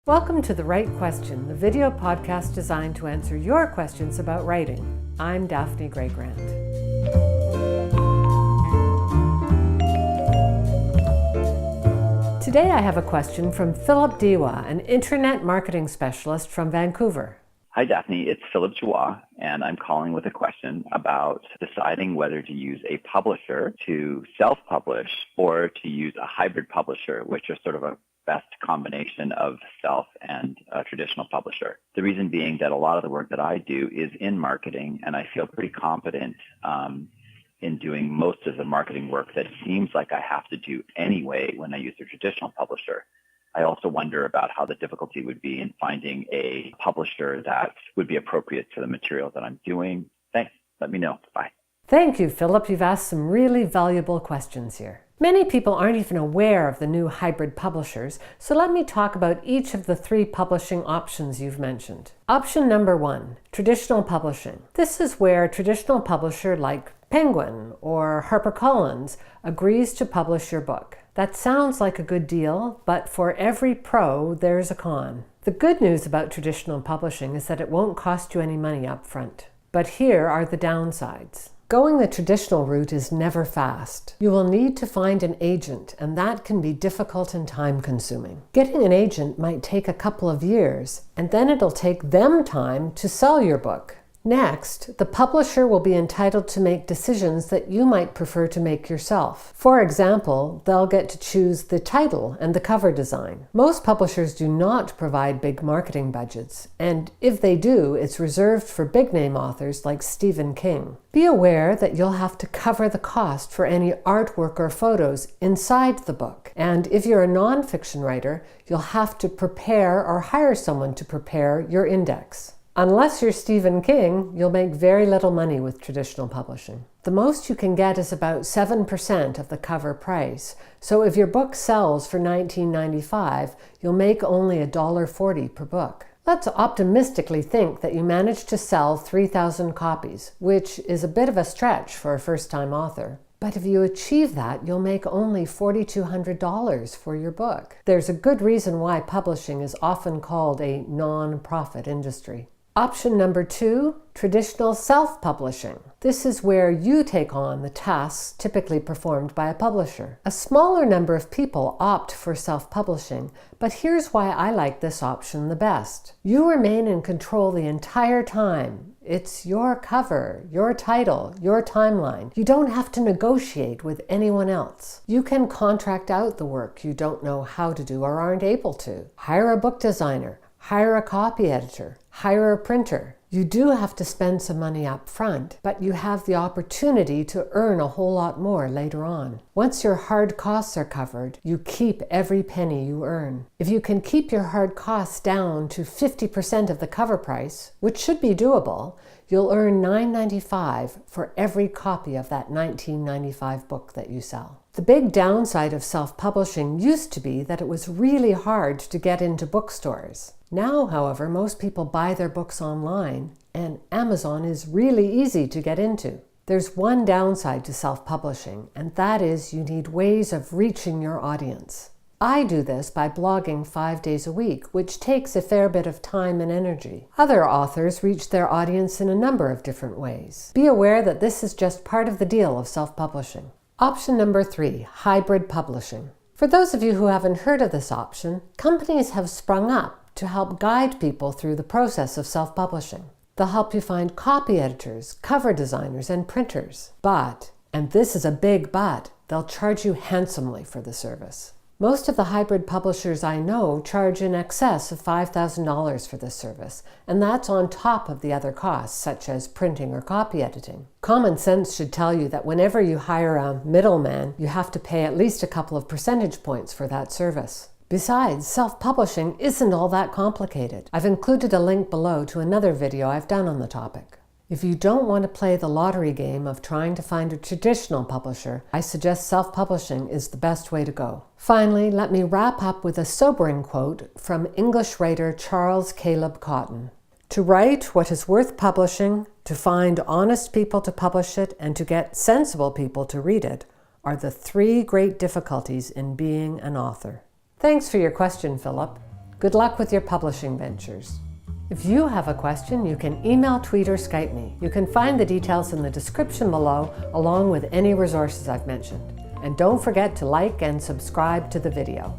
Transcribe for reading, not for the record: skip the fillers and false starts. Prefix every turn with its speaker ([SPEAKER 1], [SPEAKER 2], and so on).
[SPEAKER 1] Welcome to The Right Question, the video podcast designed to answer your questions about writing. I'm Daphne Gray-Grant. Today I have a question from Philip Diwa, an internet marketing specialist from Vancouver.
[SPEAKER 2] Hi, Daphne. It's Philip Diwa, and I'm calling with a question about deciding whether to use a publisher to self-publish or to use a hybrid publisher, which are sort of a best combination of self and a traditional publisher. The reason being that a lot of the work that I do is in marketing, and I feel pretty confident in doing most of the marketing work that seems like I have to do anyway when I use a traditional publisher. I also wonder about how the difficulty would be in finding a publisher that would be appropriate to the material that I'm doing. Thanks. Let me know. Bye.
[SPEAKER 1] Thank you, Philip. You've asked some really valuable questions here. Many people aren't even aware of the new hybrid publishers, so let me talk about each of the three publishing options you've mentioned. Option number 1, traditional publishing. This is where a traditional publisher like Penguin or HarperCollins agrees to publish your book. That sounds like a good deal, but for every pro, there's a con. The good news about traditional publishing is that it won't cost you any money up front. But here are the downsides. Going the traditional route is never fast. You will need to find an agent, and that can be difficult and time-consuming. Getting an agent might take a couple of years, and then it'll take them time to sell your book. Next, the publisher will be entitled to make decisions that you might prefer to make yourself. For example, they'll get to choose the title and the cover design. Most publishers do not provide big marketing budgets, and if they do, it's reserved for big-name authors like Stephen King. Be aware that you'll have to cover the cost for any artwork or photos inside the book. And if you're a nonfiction writer, you'll have to prepare or hire someone to prepare your index. Unless you're Stephen King, you'll make very little money with traditional publishing. The most you can get is about 7% of the cover price. So if your book sells for $19.95, you'll make only $1.40 per book. Let's optimistically think that you manage to sell 3,000 copies, which is a bit of a stretch for a first-time author. But if you achieve that, you'll make only $4,200 for your book. There's a good reason why publishing is often called a non-profit industry. Option number 2, traditional self-publishing. This is where you take on the tasks typically performed by a publisher. A smaller number of people opt for self-publishing, but here's why I like this option the best. You remain in control the entire time. It's your cover, your title, your timeline. You don't have to negotiate with anyone else. You can contract out the work you don't know how to do or aren't able to. Hire a book designer. Hire a copy editor, hire a printer. You do have to spend some money up front, but you have the opportunity to earn a whole lot more later on. Once your hard costs are covered, you keep every penny you earn. If you can keep your hard costs down to 50% of the cover price, which should be doable, you'll earn $9.95 for every copy of that $19.95 book that you sell. The big downside of self-publishing used to be that it was really hard to get into bookstores. Now, however, most people buy their books online, and Amazon is really easy to get into. There's one downside to self-publishing, and that is you need ways of reaching your audience. I do this by blogging 5 days a week, which takes a fair bit of time and energy. Other authors reach their audience in a number of different ways. Be aware that this is just part of the deal of self-publishing. Option number 3, hybrid publishing. For those of you who haven't heard of this option, companies have sprung up to help guide people through the process of self-publishing. They'll help you find copy editors, cover designers, and printers. But, and this is a big but, they'll charge you handsomely for the service. Most of the hybrid publishers I know charge in excess of $5,000 for this service, and that's on top of the other costs, such as printing or copy editing. Common sense should tell you that whenever you hire a middleman, you have to pay at least a couple of percentage points for that service. Besides, self-publishing isn't all that complicated. I've included a link below to another video I've done on the topic. If you don't want to play the lottery game of trying to find a traditional publisher, I suggest self-publishing is the best way to go. Finally, let me wrap up with a sobering quote from English writer Charles Caleb Cotton. To write what is worth publishing, to find honest people to publish it, and to get sensible people to read it are the 3 great difficulties in being an author. Thanks for your question, Philip. Good luck with your publishing ventures. If you have a question, you can email, tweet, or Skype me. You can find the details in the description below, along with any resources I've mentioned. And don't forget to like and subscribe to the video.